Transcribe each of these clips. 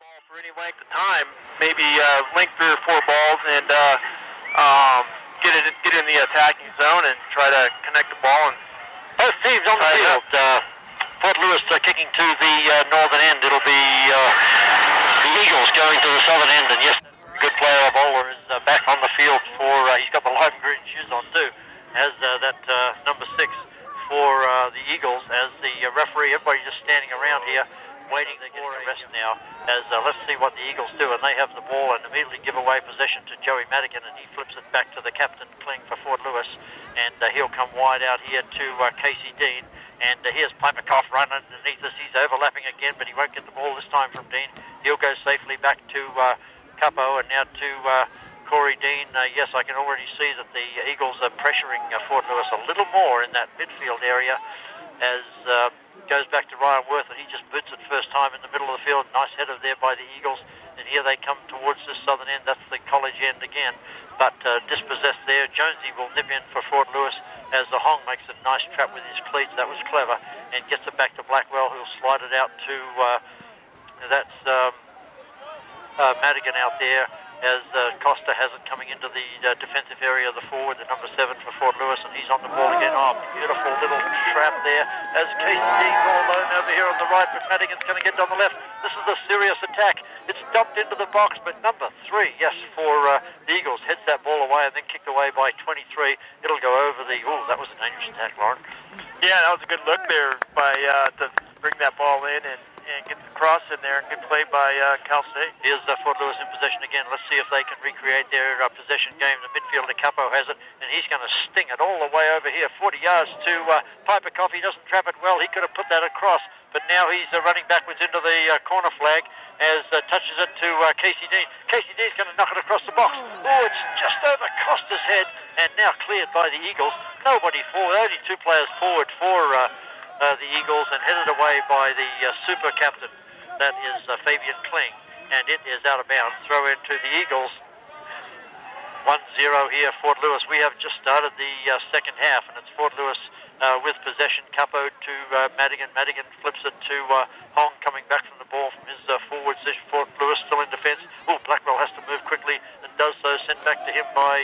ball for any length of time, maybe link 3 or 4 balls and get in the attacking zone and try to connect the ball. And both teams on the field. Fort Lewis kicking to the northern end. It'll be the Eagles going to the southern end. And yes, a good player, bowler, is back on the field for. He's got the lime green shoes on too. Has that number 6 for the Eagles. As the referee, everybody just standing around here, waiting to get the rest now. As let's see what the Eagles do, and they have the ball and immediately give away possession to Joey Madigan, and he flips it back to the captain, Kling, for Fort Lewis, and he'll come wide out here to Casey Dean, and here's Piperkoff running underneath us. He's overlapping again, but he won't get the ball this time from Dean. He'll go safely back to Capo, and now to Corey Dean. Yes, I can already see that the Eagles are pressuring Fort Lewis a little more in that midfield area, as goes back to Ryan Worth, and he just boots it first time in the middle of the field. Nice header there by the Eagles, and here they come towards the southern end. That's the college end again, but dispossessed there. Jonesy will nip in for Fort Lewis as the Hong makes a nice trap with his cleats. That was clever, and gets it back to Blackwell, who'll slide it out to that's Madigan out there, as Costa has it coming into the defensive area of the forward, the number 7 for Fort Lewis, and he's on the ball again. Oh, beautiful little trap there, as Casey Dean's all alone over here on the right, but Madigan's going to get on the left. This is a serious attack. It's dumped into the box, but number 3, yes, for the Eagles, heads that ball away and then kicked away by 23. It'll go over the... Oh, that was a dangerous attack, Lauren. yeah, that was a good look there by to bring that ball in and get the cross in there, and good play by Cal State. Here's Fort Lewis in possession again. Let's see if they can recreate their possession game. The midfielder Capo has it, and he's going to sting it all the way over here, 40 yards to Piperkoff. He doesn't trap it well. He could have put that across, but now he's running backwards into the corner flag, as touches it to Casey Dean. Casey Dean's going to knock it across the box. Oh, it's just over Costa's head, and now cleared by the Eagles. Nobody forward, only 2 players forward for the Eagles, and headed away by the super captain, that is Fabian Kling, and it is out of bounds. Throw into the Eagles. 1-0 here, Fort Lewis. We have just started the second half, and it's Fort Lewis with possession. Capo to Madigan. Madigan flips it to Hong, coming back from the ball from his forward position. Fort Lewis still in defence. Oh, Blackwell has to move quickly and does so. Sent back to him by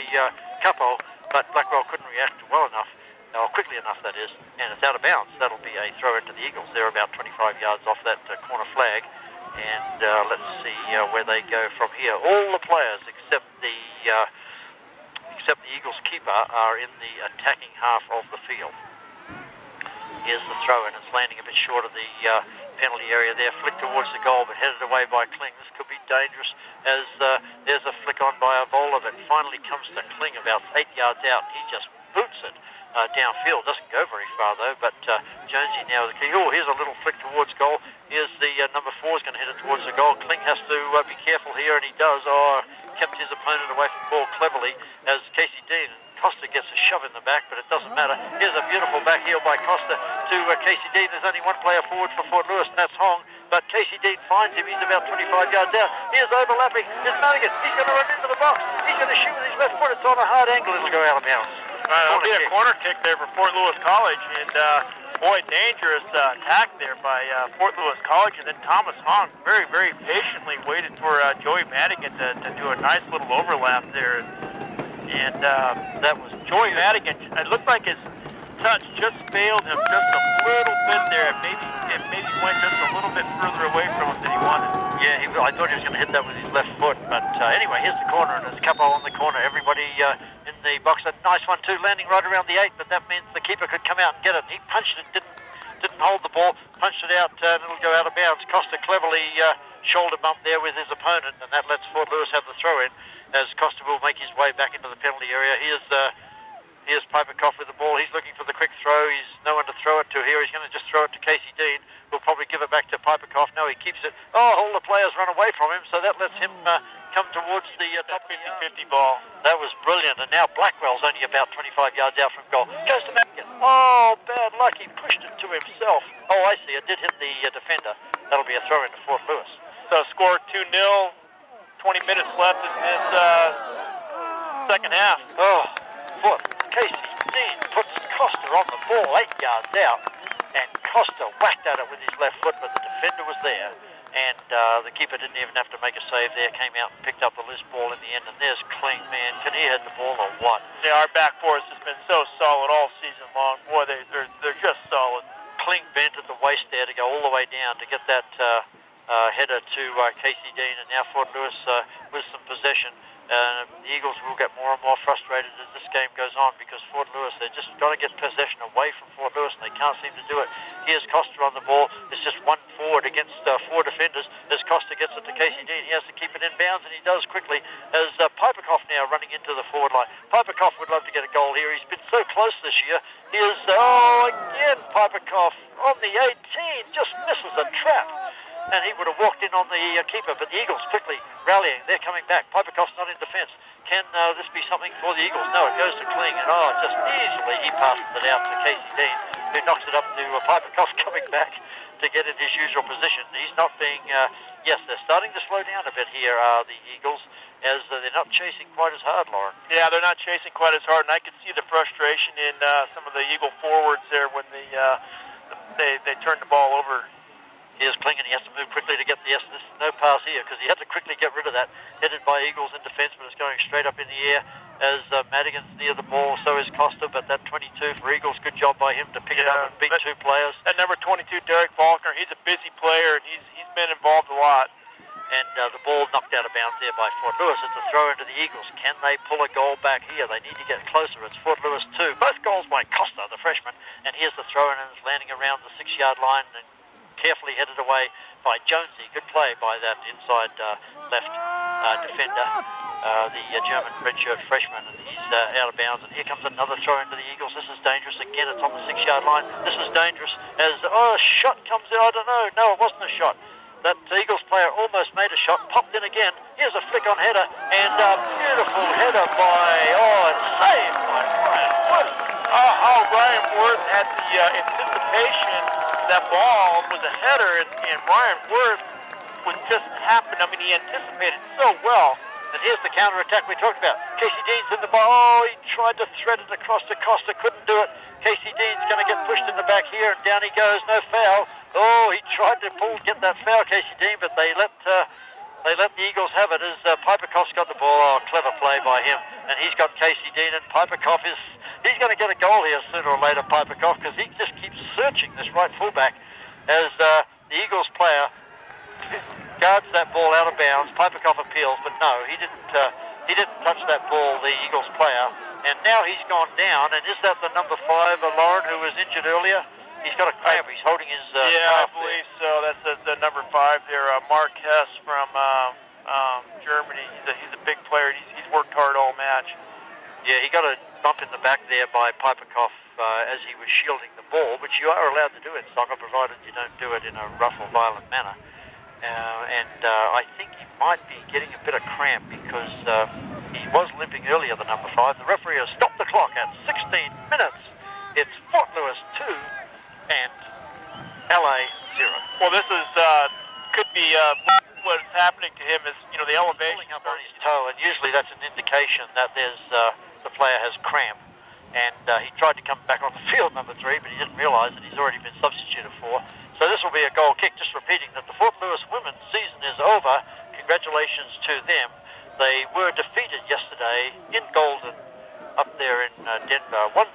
Capo, but Blackwell couldn't react well enough. Or quickly enough, that is, and it's out of bounds. That'll be a throw into the Eagles. They're about 25 yards off that corner flag, and let's see where they go from here. All the players except the Eagles keeper are in the attacking half of the field. Here's the throw, and it's landing a bit short of the penalty area there. Flick towards the goal, but headed away by Kling. This could be dangerous, as there's a flick on by a bowler, but finally comes to Kling about 8 yards out. He just boots it downfield. Doesn't go very far though, but Jonesy now, oh, here's a little flick towards goal. Here's the number 4 is going to hit it towards the goal. Kling has to be careful here, and he does. Oh, kept his opponent away from the ball cleverly, as Casey Dean. Costa gets a shove in the back, but it doesn't matter. Here's a beautiful back heel by Costa to Casey Dean. There's only 1 player forward for Fort Lewis, and that's Hong, but Casey Dean finds him. He's about 25 yards out. Here's overlapping. Here's Madigan. He's going to run into the box. He's going to shoot with his left foot. It's on a hard angle. It'll go out of bounds. It'll be a corner kick there for Fort Lewis College, and boy, dangerous attack there by Fort Lewis College, and then Thomas Hong very, very patiently waited for Joey Madigan to do a nice little overlap there, and that was Joey Madigan. It looked like his touch just failed him just a little bit there. It maybe went just a little bit further away from him than he wanted. Yeah, I thought he was going to hit that with his left foot, but anyway, here's the corner, and there's Capo on the corner. Everybody in the box. A nice one too, landing right around the 8, but that means the keeper could come out and get it. He punched it, didn't hold the ball, punched it out, and it'll go out of bounds. Costa cleverly shoulder bump there with his opponent, and that lets Fort Lewis have the throw in, as Costa will make his way back into the penalty area. Here's Piperkoff with the ball. He's looking for the quick throw. He's no one to throw it to here. He's going to just throw it to Casey Dean. We'll probably give it back to Piperkoff. No, he keeps it. Oh, all the players run away from him, so that lets him come towards the top 50-50 ball. That was brilliant, and now Blackwell's only about 25 yards out from goal. Goes to Madigan. Oh, bad luck. He pushed it to himself. Oh, I see. It did hit the defender. That'll be a throw into Fort Lewis. So score 2-0. 20 minutes left in this second half. Oh, Fort. Casey Dean puts Costa on the ball 8 yards out, and Costa whacked at it with his left foot, but the defender was there. and the keeper didn't even have to make a save there, came out and picked up the loose ball in the end, and there's Kling, man, can he hit the ball or what? Yeah, our back force has been so solid all season long. Boy, they're just solid. Kling bent at the waist there to go all the way down to get that header to Casey Dean, and now Fort Lewis with some possession. The Eagles will get more and more frustrated as this game goes on, because Fort Lewis, they're just got to get possession away from Fort Lewis, and they can't seem to do it. Here's Costa on the ball. It's just one forward against four defenders. As Costa gets it to Casey Dean, he has to keep it in bounds, and he does quickly, as Piperkoff now running into the forward line. Piperkoff would love to get a goal here. He's been so close this year. Here's, again, Piperkoff on the 18, just misses a trap. And he would have walked in on the keeper, but the Eagles quickly rallying. They're coming back. Piperkoff's not in defence. Can this be something for the Eagles? No, it goes to Kling, and just easily he passes it out to Casey Dean, who knocks it up to Piperkoff coming back to get in his usual position. He's not being, yes, they're starting to slow down a bit here, the Eagles, as they're not chasing quite as hard, Lauren. Yeah, they're not chasing quite as hard, and I could see the frustration in some of the Eagle forwards there when they turned the ball over. Here's Kling, and he has to move quickly to get the S. This is no pass here, because he had to quickly get rid of that. Headed by Eagles in defence, but it's going straight up in the air as Madigan's near the ball. So is Costa, but that 22 for Eagles, good job by him to pick it up and beat two players. That number 22, Derek Faulkner, he's a busy player, and he's been involved a lot. And the ball knocked out of bounds there by Fort Lewis. It's a throw into the Eagles. Can they pull a goal back here? They need to get closer. It's Fort Lewis 2. Both goals by Costa, the freshman. And here's the throw, and it's landing around the 6-yard line and carefully headed away by Jonesy. Good play by that inside left defender, the German redshirt freshman, and he's out of bounds. And here comes another throw into the Eagles. This is dangerous. Again, it's on the 6-yard line. This is dangerous as, a shot comes in. I don't know. No, it wasn't a shot. That Eagles player almost made a shot, popped in again. Here's a flick on header, and a beautiful header by, it's saved by Ryan Worth. Ryan Worth had the anticipation. That ball was a header, and Ryan Worth would just happen. I mean, he anticipated so well. And here's the counter-attack we talked about. Casey Dean's in the ball. He tried to thread it across to Costa, couldn't do it. Casey Dean's going to get pushed in the back here, and down he goes, no foul. He tried to get that foul, Casey Dean, but they let the Eagles have it as Piperkoff's got the ball. Clever play by him, and he's got Casey Dean, and Piperkoff he's going to get a goal here sooner or later, Piperkoff, because he just keeps searching this right fullback as the Eagles player guards that ball out of bounds. Piperkoff appeals, but no, he didn't touch that ball, the Eagles player, and now he's gone down. And is that the number 5, Lauren, who was injured earlier? He's got a cramp. He's holding his I believe so. That's the number 5 there, Mark Hess from Germany. He's a big player. He's worked hard all match. Yeah, he got a bump in the back there by Piperkoff as he was shielding the ball, which you are allowed to do in soccer, provided you don't do it in a rough or violent manner. I think he might be getting a bit of cramp because he was limping earlier, the number 5. The referee has stopped the clock at 16 minutes. It's Fort Lewis 2 and LA 0. Well, this is could be what's happening to him is, the elevation up on his toe, and usually that's an indication that there's the player has cramp. And he tried to come back on the field, number 3, but he didn't realise that he's already been substituted for. So this will be a goal kick. Just repeating that the Fort Lewis women's season is over. Congratulations to them. They were defeated yesterday in Golden up there in Denver, 1-0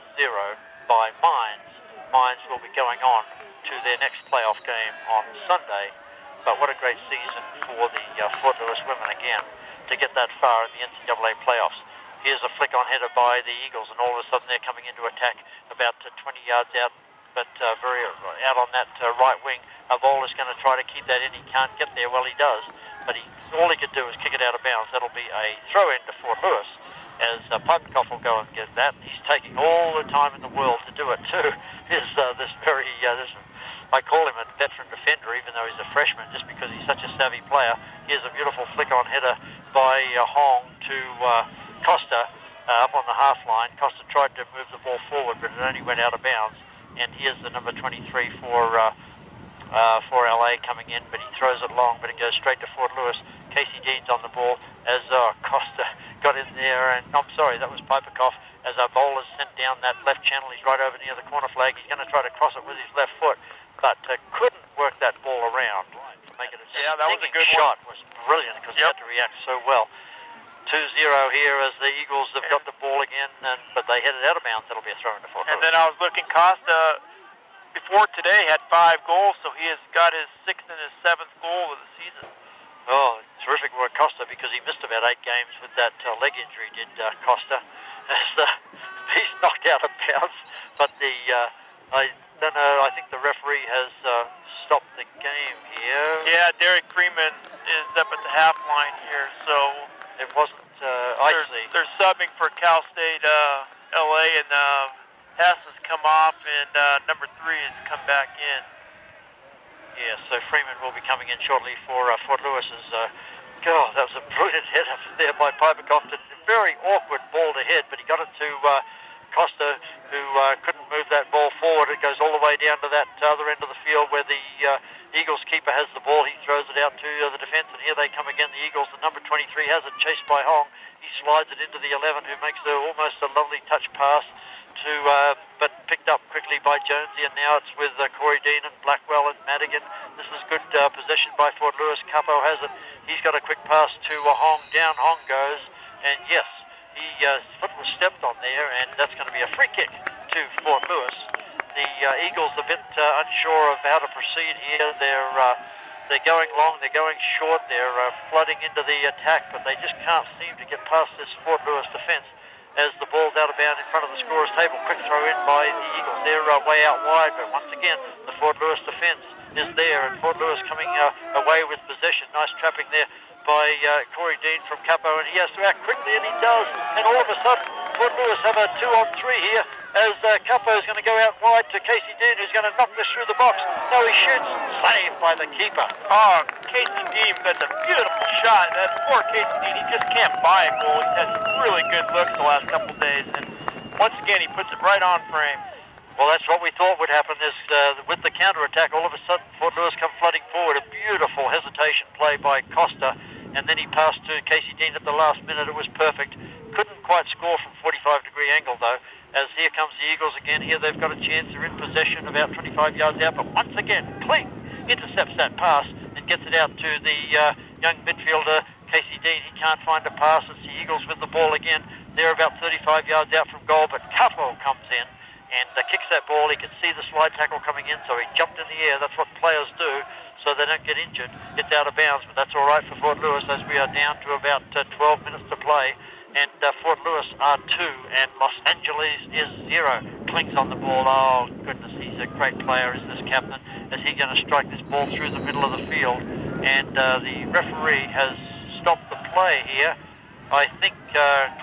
by Mines. Mines will be going on to their next playoff game on Sunday. But what a great season for the Fort Lewis women again to get that far in the NCAA playoffs. Here's a flick on header by the Eagles, and all of a sudden they're coming into attack about 20 yards out, but very out on that right wing. A bowler's going to try to keep that in. He can't get there. Well, he does, but all he could do is kick it out of bounds. That'll be a throw-in to Fort Lewis, as Piperkoff will go and get that. He's taking all the time in the world to do it too. I call him a veteran defender, even though he's a freshman, just because he's such a savvy player. Here's a beautiful flick-on header by Hong to Costa up on the half line. Costa tried to move the ball forward, but it only went out of bounds. And here's the number 23 for LA coming in, but he throws it long, but it goes straight to Fort Lewis. Casey Dean's on the ball as Costa got in there, and I'm sorry, that was Piperkoff, as our bowler's sent down that left channel. He's right over near the corner flag. He's going to try to cross it with his left foot, but couldn't work that ball around to make it a Yeah, that was a good shot was brilliant because he had to react so well. 2-0 here as the Eagles have got the ball again, but they headed out of bounds. That'll be a throw into Fort Lewis. And then I was looking, Costa, before today, had 5 goals, so he has got his 6th and his 7th goal of the season. Oh, terrific work, Costa, because he missed about 8 games with that leg injury, did Costa, as he's knocked out of bounds. But I don't know, I think the referee has stopped the game here. Yeah, Derek Freeman is up at the half line here, so it wasn't they're subbing for Cal State LA, and Hess has come off, and number 3 has come back in. Yeah, so Freeman will be coming in shortly for Fort Lewis. God, that was a brilliant hit up there by Piper Cofton. Very awkward ball to hit, but he got it to Costa, who couldn't move that ball forward. It goes all the way down to that other end of the field where the Eagles keeper has the ball. He throws it out to the defense, and here they come again, the Eagles. The number 23 has it, chased by Hong. He slides it into the 11, who makes almost a lovely touch pass but picked up quickly by Jonesy, and now it's with Corey Dean and Blackwell and Madigan. This is good possession by Fort Lewis. Capo has it. He's got a quick pass to Hong. Down Hong goes, and yes, his foot was stepped on there, and that's going to be a free kick to Fort Lewis. The Eagles a bit unsure of how to proceed here. They're going long, they're going short, they're flooding into the attack, but they just can't seem to get past this Fort Lewis defense. As the ball's out of bounds in front of the scorer's table, quick throw in by the Eagles. They're way out wide, but once again, the Fort Lewis defense is there, and Fort Lewis coming away with possession. Nice trapping there by Corey Dean from Capo, and he has to act quickly, and he does. And all of a sudden, Fort Lewis have a 2-on-3 here, as Capo is going to go out wide to Casey Dean, who's going to knock this through the box. No, he shoots, saved by the keeper. Oh, Casey Dean got a beautiful shot. That poor Casey Dean, he just can't buy a goal. He's had some really good looks the last couple of days, and once again, he puts it right on frame. Well, that's what we thought would happen, is with the counter-attack, all of a sudden, Fort Lewis come flooding forward. A beautiful hesitation play by Costa, and then he passed to Casey Dean at the last minute. It was perfect. Couldn't quite score from 45-degree angle, though, as here comes the Eagles again. Here they've got a chance. They're in possession about 25 yards out, but once again, Kling intercepts that pass and gets it out to the young midfielder, Casey Dean. He can't find a pass. It's the Eagles with the ball again. They're about 35 yards out from goal, but Capo comes in and kicks that ball. He could see the slide tackle coming in, so he jumped in the air. That's what players do, so they don't get injured. It's out of bounds, but that's all right for Fort Lewis, as we are down to about 12 minutes to play. And Fort Lewis are 2, and Los Angeles is 0. Kling's on the ball. Oh, goodness, he's a great player, is this captain, as he's going to strike this ball through the middle of the field. And the referee has stopped the play here. I think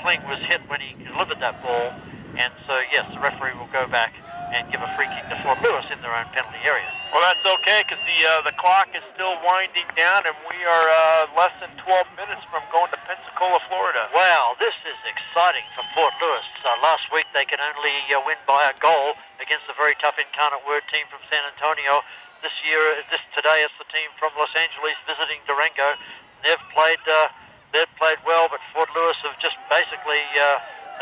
Kling was hit when he delivered that ball. And so, yes, the referee will go back and give a free kick to Fort Lewis in their own penalty area. Well, that's okay, because the clock is still winding down, and we are less than 12 minutes from going to Pensacola, Florida. Wow, this is exciting for Fort Lewis. Last week they could only win by a goal against a very tough Incarnate Word team from San Antonio. Today it's the team from Los Angeles visiting Durango. They've played well, but Fort Lewis have just basically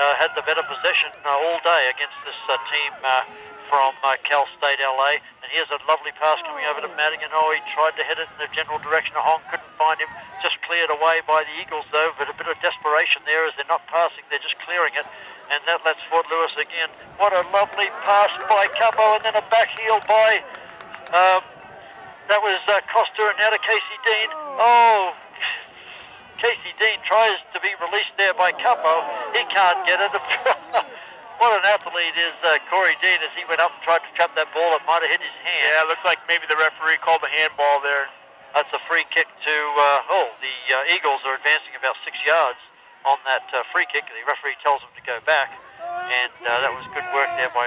had the better possession all day against this team from Cal State LA. And here's a lovely pass coming over to Madigan. Oh, he tried to hit it in the general direction of Hong, couldn't find him. Just cleared away by the Eagles, though, but a bit of desperation there, as they're not passing, they're just clearing it. And that lets Fort Lewis again. What a lovely pass by Capo, and then a back heel by that was Costa, and now to Casey Dean. Oh, Casey Dean tries to be released there by Capo. He can't get it. What an athlete is Corey Dean, as he went up and tried to trap that ball. It might have hit his hand. Yeah, it looks like maybe the referee called a handball there. That's a free kick to, the Eagles are advancing about 6 yards on that free kick. The referee tells them to go back. And that was good work there by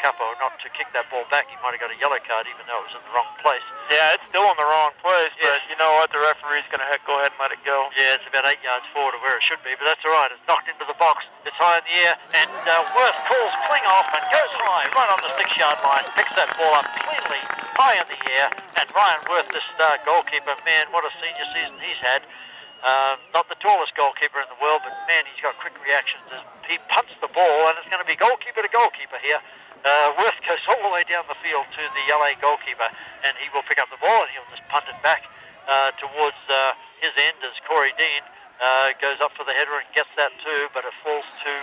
Capo, not to kick that ball back. He might have got a yellow card, even though it was in the wrong place. Yeah, it's still in the wrong place, yes. But you know what? The referee's going to go ahead and let it go. Yeah, it's about 8 yards forward of where it should be, but that's all right. It's knocked into the box. It's high in the air, and Worth calls Kling off and goes high, right on the 6-yard line, picks that ball up cleanly, high in the air, and Ryan Worth, this goalkeeper, man, what a senior season he's had. Not the tallest goalkeeper in the world, but man, he's got quick reactions. He punts the ball, and it's going to be goalkeeper to goalkeeper here. Worth goes all the way down the field to the LA goalkeeper, and he will pick up the ball, and he'll just punt it back towards his end as Corey Dean goes up for the header and gets that too, but it falls to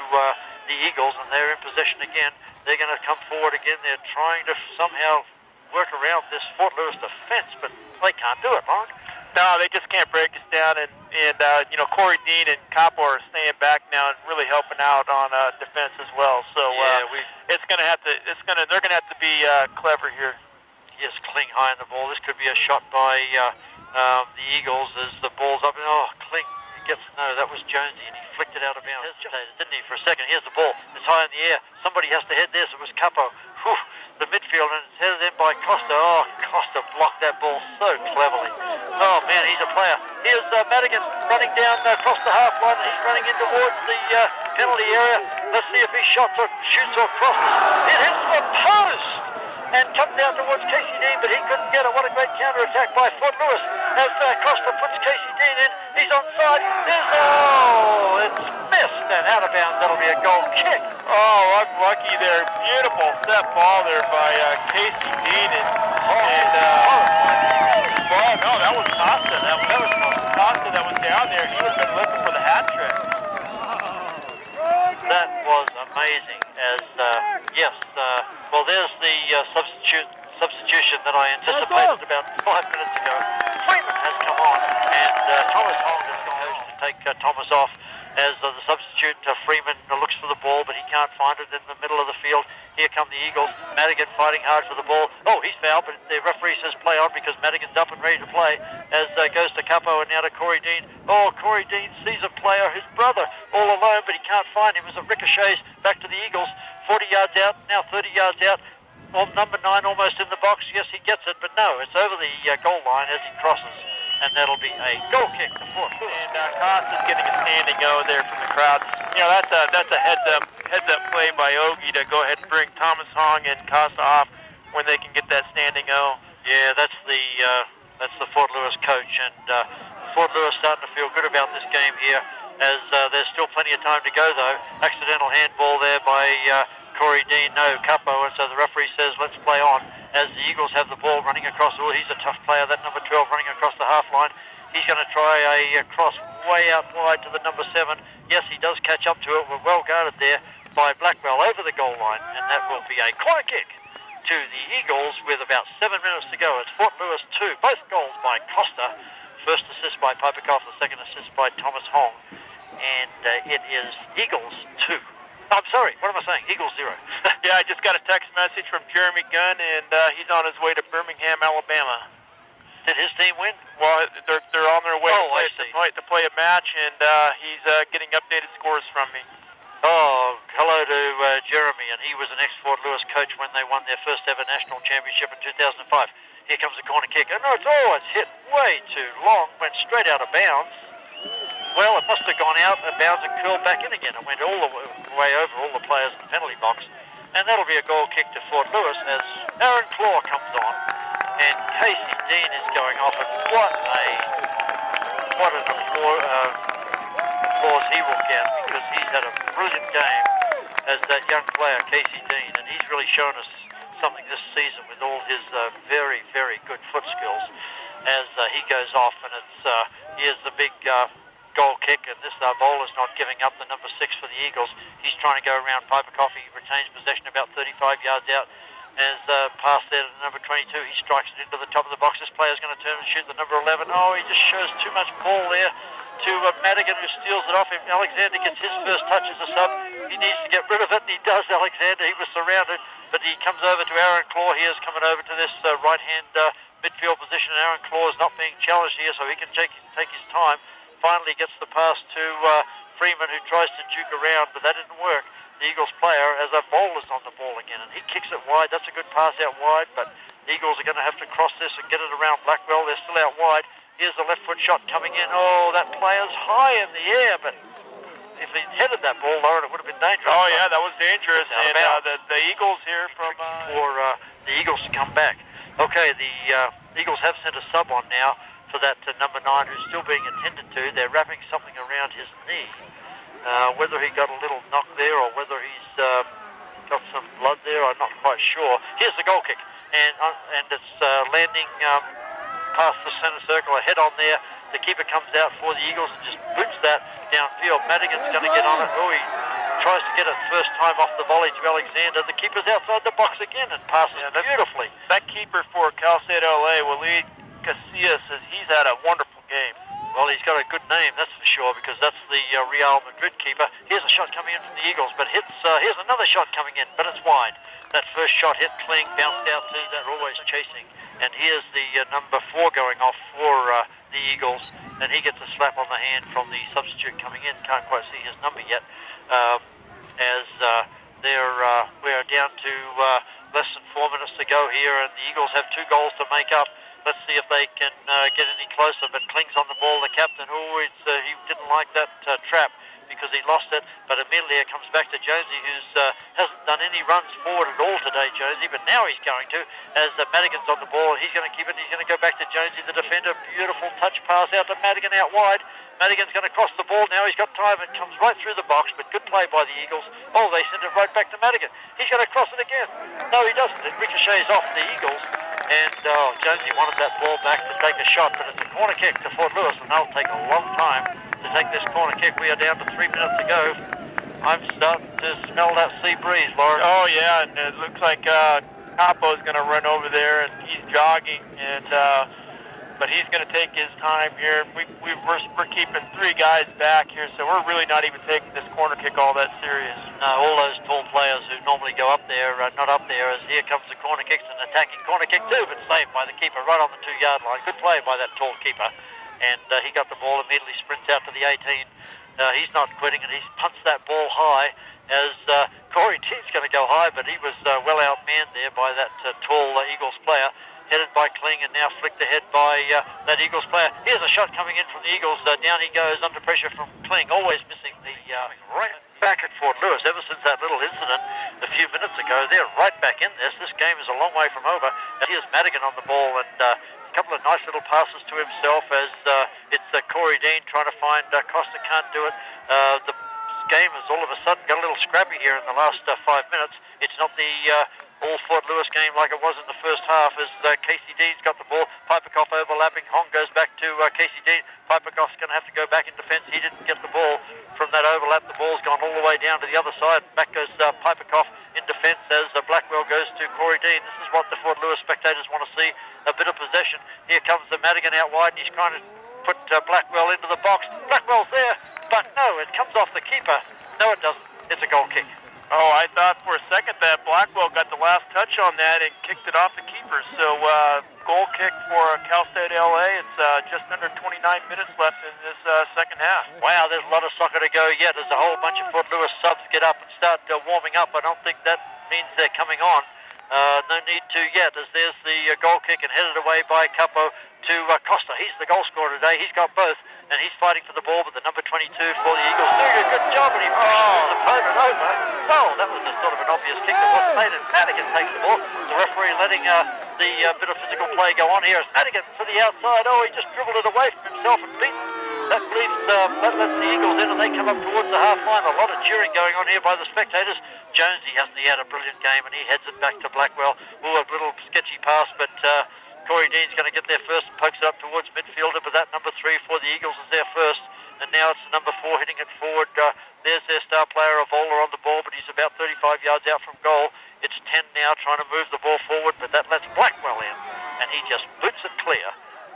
the Eagles, and they're in possession again. They're going to come forward again. They're trying to somehow work around this Fort Lewis defense, but they can't do it, Lauren. No, they just can't break us down, and you know, Corey Dean and Capo are staying back now and really helping out on defense as well. So they're going to have to be clever here. Yes, Kling high on the ball. This could be a shot by the Eagles as the ball's up. Oh, Kling gets that was Jonesy, and he flicked it out of bounds. Hesitated, didn't he, for a second? Here's the ball. It's high in the air. Somebody has to head this. It was Capo. Whew. The midfield, and it's headed in by Costa. Oh, Costa blocked that ball so cleverly. Oh man, he's a player. Here's Madigan running down across the half line. He's running in towards the penalty area. Let's see if he shoots or crosses. It hits the post and comes down towards Casey Dean, but he couldn't get it. What a great counter attack by Fort Lewis as Costa puts Casey Dean in. He's onside. It's missed and out of bounds. That'll be a goal kick. Oh, unlucky there. Beautiful set ball there by Casey Dean. No, that was Costa. That was Costa that was down there. He would have been looking for the hat trick. That was amazing. Well, there's the substitution that I anticipated about 5 minutes ago. Freeman has come on, and Thomas Hong has gone to take Thomas off. As the substitute, Freeman looks for the ball, but he can't find it in the middle of the field. Here come the Eagles. Madigan fighting hard for the ball. Oh, he's fouled, but the referee says play on because Madigan's up and ready to play. As goes to Capo and now to Corey Dean. Oh, Corey Dean sees a player, his brother, all alone, but he can't find him as it ricochets back to the Eagles. 40 yards out, now 30 yards out. Well, number 9 almost in the box. Yes, he gets it, but no, it's over the goal line as he crosses. And that'll be a goal kick to Fort Lewis. And Costa's getting a standing O there from the crowd. You know, that's a heads up play by Ogie to go ahead and bring Thomas Hong and Costa off when they can get that standing O. Yeah, that's the Fort Lewis coach, and Fort Lewis starting to feel good about this game here, as there's still plenty of time to go though. Accidental handball there by Corey Dean, no Capo, and so the referee says let's play on. As the Eagles have the ball running across. Oh, he's a tough player, that number 12 running across the half line. He's going to try a cross way out wide to the number 7. Yes, he does catch up to it. We're well guarded there by Blackwell over the goal line, and that will be a corner kick to the Eagles with about 7 minutes to go. It's Fort Lewis 2, both goals by Costa. First assist by Piperkoff, the second assist by Thomas Hong, and it is Eagles 2. I'm sorry, what am I saying? Eagles 0. Yeah, I just got a text message from Jeremy Gunn, and he's on his way to Birmingham, Alabama. Did his team win? Well, they're on their way to play a match, and he's getting updated scores from me. Oh, hello to Jeremy, and he was an ex-Fort Lewis coach when they won their first ever national championship in 2005. Here comes the corner kick. Oh, no, it's hit way too long, went straight out of bounds. Well, it must have gone out of bounds and curled back in again. It went all the way over all the players in the penalty box. And that'll be a goal kick to Fort Lewis as Aaron Claw comes on. And Casey Dean is going off. And what an applause he will get, because he's had a brilliant game as that young player, Casey Dean. And he's really shown us something this season with all his very, very good foot skills as he goes off. And here's the big goal kick, and this bowler's not giving up, the number 6 for the Eagles. He's trying to go around Piperkoff. He retains possession about 35 yards out. As pass there to the number 22, he strikes it into the top of the box. This player's going to turn and shoot the number 11. Oh, he just shows too much ball there to Madigan, who steals it off him. Alexander gets his first touch as a sub. He needs to get rid of it, and he does, Alexander. He was surrounded, but he comes over to Aaron Claw. He is coming over to this right-hand midfield position. Aaron Claw is not being challenged here, so he can take his time. Finally gets the pass to Freeman, who tries to juke around, but that didn't work. The Eagles player, as a bowler's on the ball again, and he kicks it wide. That's a good pass out wide, but the Eagles are going to have to cross this and get it around Blackwell. They're still out wide. Here's the left foot shot coming in. Oh, that player's high in the air, but if he headed that ball, Lauren, it would have been dangerous. Oh, yeah, that was dangerous. And the Eagles here from... For the Eagles to come back. Okay, the Eagles have sent a sub on now for that number 9, who's still being attended to. They're wrapping something around his knee. Whether he got a little knock there or whether he's got some blood there, I'm not quite sure. Here's the goal kick, and it's landing past the center circle, a head on there. The keeper comes out for the Eagles and just boots that downfield. Madigan's going to get on it. Oh, he tries to get it first time off the volley to Alexander. The keeper's outside the box again and passes beautifully. That keeper for Cal State LA, Walid Casillas, says he's had a wonderful game. Well, he's got a good name, that's for sure, because that's the Real Madrid keeper. Here's a shot coming in from the Eagles, but here's another shot coming in, but it's wide. That first shot hit Kling, bounced out to that, always chasing. And here's the number 4 going off for the Eagles, and he gets a slap on the hand from the substitute coming in. Can't quite see his number yet, as we're down to less than 4 minutes to go here, and the Eagles have 2 goals to make up. Let's see if they can get any closer, but Kling's on the ball, the captain. He didn't like that trap because he lost it, but immediately it comes back to Jonesy, who hasn't done any runs forward at all today, Jonesy, but now he's going to, as Madigan's on the ball. He's going to keep it, he's going to go back to Jonesy, the defender. Beautiful touch pass out to Madigan out wide. Madigan's going to cross the ball now. He's got time. It comes right through the box, but good play by the Eagles. Oh, they send it right back to Madigan. He's going to cross it again. No, he doesn't. It ricochets off the Eagles. And Jonesy wanted that ball back to take a shot, but it's a corner kick to Fort Lewis, and they'll take a long time to take this corner kick. We are down to 3 minutes to go. I'm starting to smell that sea breeze, Lauren. Oh, yeah, and it looks like Capo's going to run over there, and he's jogging, and but he's going to take his time here. We're keeping 3 guys back here, so we're really not even taking this corner kick all that serious. No, all those tall players who normally go up there are not up there, as here comes the corner kicks, an attacking corner kick too, but saved by the keeper right on the 2-yard line. Good play by that tall keeper, and he got the ball, immediately sprints out to the 18. He's not quitting, and he's punched that ball high, as Corey Dean's going to go high, but he was well outmanned there by that tall Eagles player. Headed by Kling, and now flicked ahead by that Eagles player. Here's a shot coming in from the Eagles. Down he goes under pressure from Kling, always missing the right back at Fort Lewis. Ever since that little incident a few minutes ago, they're right back in this. This game is a long way from over. And here's Madigan on the ball, and a couple of nice little passes to himself, as it's Corey Dean trying to find Costa. Can't do it. The game has all of a sudden got a little scrappy here in the last 5 minutes. It's not the all Fort Lewis game like it was in the first half, as Casey Dean's got the ball. Piperkoff overlapping. Hong goes back to Casey Dean. Piperkoff's going to have to go back in defence. He didn't get the ball from that overlap. The ball's gone all the way down to the other side. Back goes Piperkoff in defence, as Blackwell goes to Corey Dean. This is what the Fort Lewis spectators want to see, a bit of possession. Here comes the Madigan out wide, and he's trying to put Blackwell into the box. Blackwell's there, but no, it comes off the keeper. No, it doesn't. It's a goal kick. Oh, I thought for a second that Blackwell got the last touch on that and kicked it off the keeper. So goal kick for Cal State LA. It's just under 29 minutes left in this second half. Wow, there's a lot of soccer to go yet. There's a whole bunch of Fort Lewis subs get up and start warming up. I don't think that means they're coming on. No need to yet, as there's the goal kick, and headed away by Capo to Costa. He's the goal scorer today. He's got both, and he's fighting for the ball, but the number 22 for the Eagles doing a good job, and he pushes his opponent over. Oh, that was just sort of an obvious kick that wasn't made, and Madigan takes the ball. The referee letting the bit of physical play go on here. As Madigan to the outside. Oh, he just dribbled it away from himself and beat. That lets the Eagles in, and they come up towards the half line. A lot of cheering going on here by the spectators. Jonesy hasn't had a brilliant game, and he heads it back to Blackwell. Ooh, a little sketchy pass, but Corey Dean's going to get there first and pokes it up towards midfielder, but that number 3 for the Eagles is there first. And now it's the number 4 hitting it forward. There's their star player, Avola, on the ball, but he's about 35 yards out from goal. It's 10 now, trying to move the ball forward, but that lets Blackwell in, and he just boots it clear.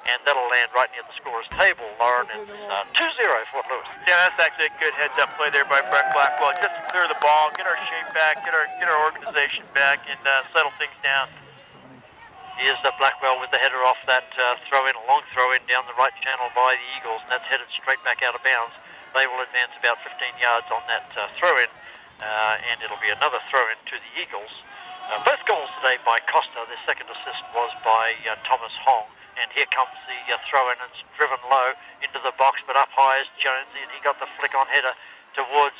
And that'll land right near the scorer's table, Lauren. It's 2-0 Fort Lewis. Yeah, that's actually a good heads-up play there by Brett Blackwell. Just to clear the ball, get our shape back, get our organization back, and settle things down. Here's Blackwell with the header off that throw-in, a long throw-in down the right channel by the Eagles, and that's headed straight back out of bounds. They will advance about 15 yards on that throw-in, and it'll be another throw-in to the Eagles. Both goals today by Costa. Their second assist was by Thomas Hong. And here comes the throw-in, and it's driven low into the box, but up high is Jonesy, and he got the flick-on header towards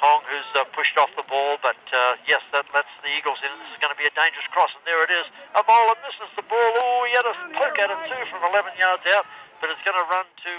Hong, who's pushed off the ball, but yes, that lets the Eagles in. This is going to be a dangerous cross, and there it is. Avola misses the ball. Oh, he had a poke at it too from 11 yards out, but it's going to run to